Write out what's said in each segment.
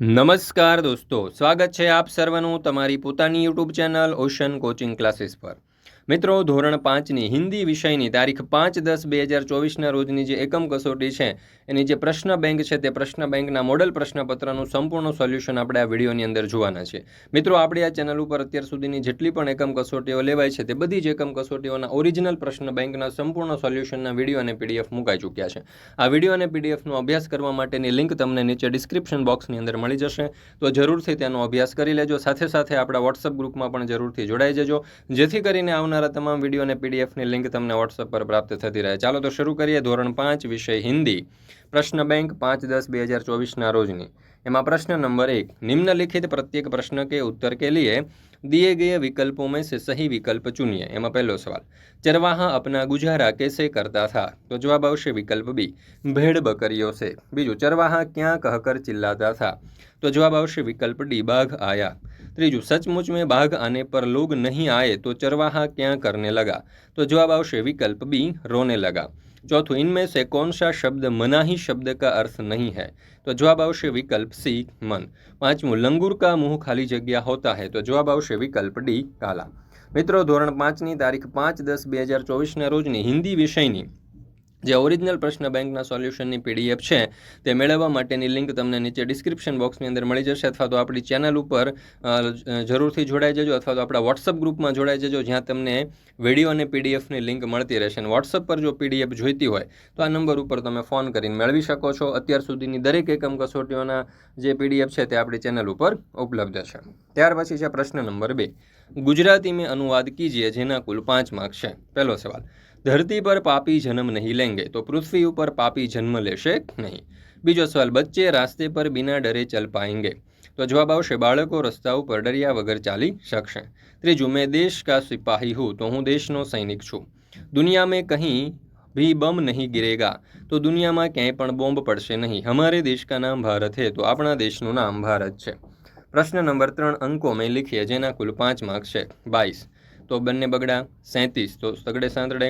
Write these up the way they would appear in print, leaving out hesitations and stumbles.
નમસ્કાર દોસ્તો, સ્વાગત છે આપ સર્વનું તમારી પોતાની YouTube channel ocean coaching classes પર। મિત્રો, ધોરણ 5ની હિન્દી વિષયની તારીખ 5-10-2024ના રોજની જે એકમ કસોટી છે એની જે પ્રશ્ન બેંક છે તે પ્રશ્ન બેંકના મોડલ પ્રશ્નપત્રનું સંપૂર્ણ સોલ્યુશન આપણે આ વિડીયોની અંદર જોવાના છે। મિત્રો, આપણી આ ચેનલ ઉપર અત્યાર સુધીની જેટલી પણ એકમ કસોટીઓ લેવાય છે તે બધી જ એકમ કસોટીઓના ઓરિજિનલ પ્રશ્ન બેંકના સંપૂર્ણ સોલ્યુશનના વિડીયો અને પીડીએફ મુકાઈ ચૂક્યા છે। આ વિડીયો અને પીડીએફનો અભ્યાસ કરવા માટેની લિંક તમને નીચે ડિસ્ક્રિપ્શન બોક્સની અંદર મળી જશે, તો જરૂરથી તેનો અભ્યાસ કરી લેજો। સાથે સાથે આપણા વોટ્સઅપ ગ્રુપમાં પણ જરૂરથી જોડાઈ જજો, જેથી કરીને આવનારા તમામ વિડીયો અને પીડીએફની લિંક તમને વોટ્સઅપ પર પ્રાપ્ત થતી રહે। ચાલો તો શરૂ કરીએ। ધોરણ 5 વિષય हिंदी प्रश्न बैंक 5-10-2024 रोजनी। एमा प्रश्न नंबर 1, निम्नलिखित प्रत्येक प्रश्न के उत्तर के लिए दिए गए विकल्पों में से सही विकल्प चुनिए। एमा पहलो सवाल, चरवाहा अपना गुजारा कैसे करता था? तो जवाब आवश्य विकल्प बी, भेड़ बकरियों से। बीजू, चरवाहा क्या कहकर चिल्लाता था? तो जवाब आवश्य विकल्प डी, बाघ आया। त्रीजू, सचमुच में बाघ आने पर लोग नहीं आए तो चरवाहा क्या करने लगा? तो जवाब आवश्य विकल्प बी, रोने लगा। चौथों, इनमें से कौन सा शब्द मनाही शब्द का अर्थ नहीं है? तो जवाब आवश्य विकल्प सी, मन। पांचवं, लंगूर का मुंह खाली जगह होता है? तो जवाब आवश्य विकल्प डी, काला। मित्रों, धोरण 5 तारीख 5-10-2024 रोजनी हिंदी विषयनी જે ઓરિજિનલ પ્રશ્ન બેંકના સોલ્યુશનની પીડીએફ છે તે મેળવવા માટેની લિંક તમને નીચે ડિસ્ક્રિપ્શન બોક્સની અંદર મળી જશે, અથવા તો આપણી ચેનલ ઉપર જરૂરથી જોડાઈ જજો, અથવા તો આપણા વોટ્સઅપ ગ્રુપમાં જોડાઈ જજો, જ્યાં તમને વિડીયો અને પીડીએફની લિંક મળતી રહેશે। અને વોટ્સઅપ પર જો પીડીએફ જોઈતી હોય તો આ નંબર ઉપર તમે ફોન કરીને મેળવી શકો છો। અત્યાર સુધીની દરેક એકમ કસોટીઓના જે પીડીએફ છે તે આપણી ચેનલ ઉપર ઉપલબ્ધ છે। ત્યાર પછી છે પ્રશ્ન નંબર 2, ગુજરાતી में अनुवाद कीजिए જેના કુલ 5 માર્ક્સ છે। પહેલો સવાલ, धरती पर पापी जन्म नहीं लेंगे तो पृथ्वी ऊपर पापी जन्म लेशे नहीं। बीजो सवाल, बच्चे रास्ते पर बिना डरे चल पाएंगे? तो जवाब आवश्य बाळको रस्ता पर डर्या वगर चाली शकशे। त्रीजू, मैं देश का सिपाही हूँ तो हूँ देशनो सैनिक छूँ। दुनिया में कहीं भी बम नहीं गिरेगा तो दुनिया में क्यांय पण बॉम्ब पड़शे नहीं। हमारे देश का नाम भारत है तो अपना देशનું नाम भारत છે। प्रश्न नंबर 3 अंकों में लिखिए જેના કુલ 5 માર્ક્સ છે। 22 तो बन्ने बगड़ा, 37 तो सगड़े सांतड़े,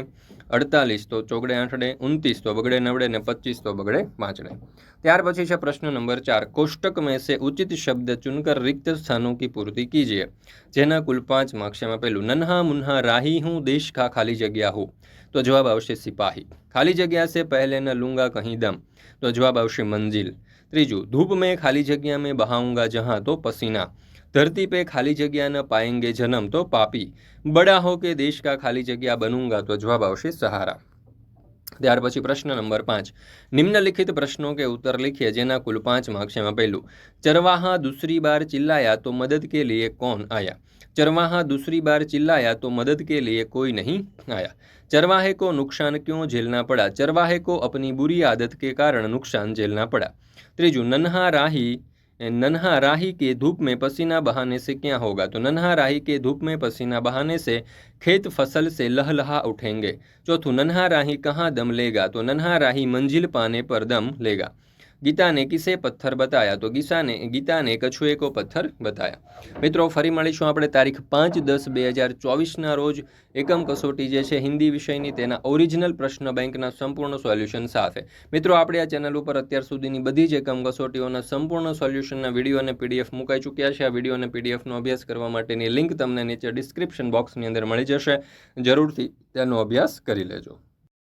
48 तो चौगड़े आठड़े, 29 तो बगड़े नवड़े ने 25 तो बगड़े पांचड़े। त्यार पछी छे प्रश्न नंबर 4, कोष्टक में से उचित शब्द चुनकर रिक्त स्थानों की पूर्ति कीजिए जेना कुल 5 मार्क्स। में पहलू, नन्हा मुन्हा राही हूँ देश का खाली जगह हूँ। तो जवाब आवश्य सिपाही। खाली जगह से पहले न लूंगा कहीं दम। तो जवाब आवश्य मंजिल। त्रीजू, धूप में खाली जगह में बहाऊंगा जहाँ तो पसीना। धरती पे खाली जगह न पाएंगे जन्म तो पापी। बड़ा हो के देश का खाली जगह बनूंगा। तो जवाब आवश्य सहारा। ત્યાર પછી પ્રશ્ન નંબર 5, निम्नलिखित प्रश्नों के उत्तर लिखिए જેના કુલ 5 માર્ક્સ। એમાં પહેલું, चरवाहा दूसरी बार चिल्लाया तो मदद के लिए कौन आया? चरवाहा दूसरी बार चिल्लाया तो मदद के लिए कोई नहीं आया। चरवाहे को नुकसान क्यों झेलना पड़ा? चरवाहे को अपनी बुरी आदत के कारण नुकसान झेलना पड़ा। त्रीजू, नन्हा राही के धूप में पसीना बहाने से क्या होगा? तो नन्हा राही के धूप में पसीना बहाने से खेत फसल से लहलहा उठेंगे। चौथू, नन्हा राही कहाँ दम लेगा? तो नन्हा राही मंजिल पाने पर दम लेगा। गीता ने किसे पत्थर बताया? तो गीता ने कछुए को पत्थर बताया। मित्रों, फरी मळीशुं आपणे तारीख 5-10-2024 रोज एकम कसोटी जे छे हिंदी विषयनी तेना ओरिजिनल प्रश्न बेंकना संपूर्ण सोल्यूशन साथे। मित्रों, आपणे आ चेनल पर अत्यार सुधीनी बधी ज एकम कसोटीओना संपूर्ण सोल्यूशनना विडियो अने पीडीएफ मुकाई चूक्या छे। आ विडियो अने पीडीएफनो अभ्यास करवा माटेनी लिंक तमने नीचे डिस्क्रिप्शन बॉक्सनी अंदर मळी जशे, जरूरथी तेनो अभ्यास करी लेजो।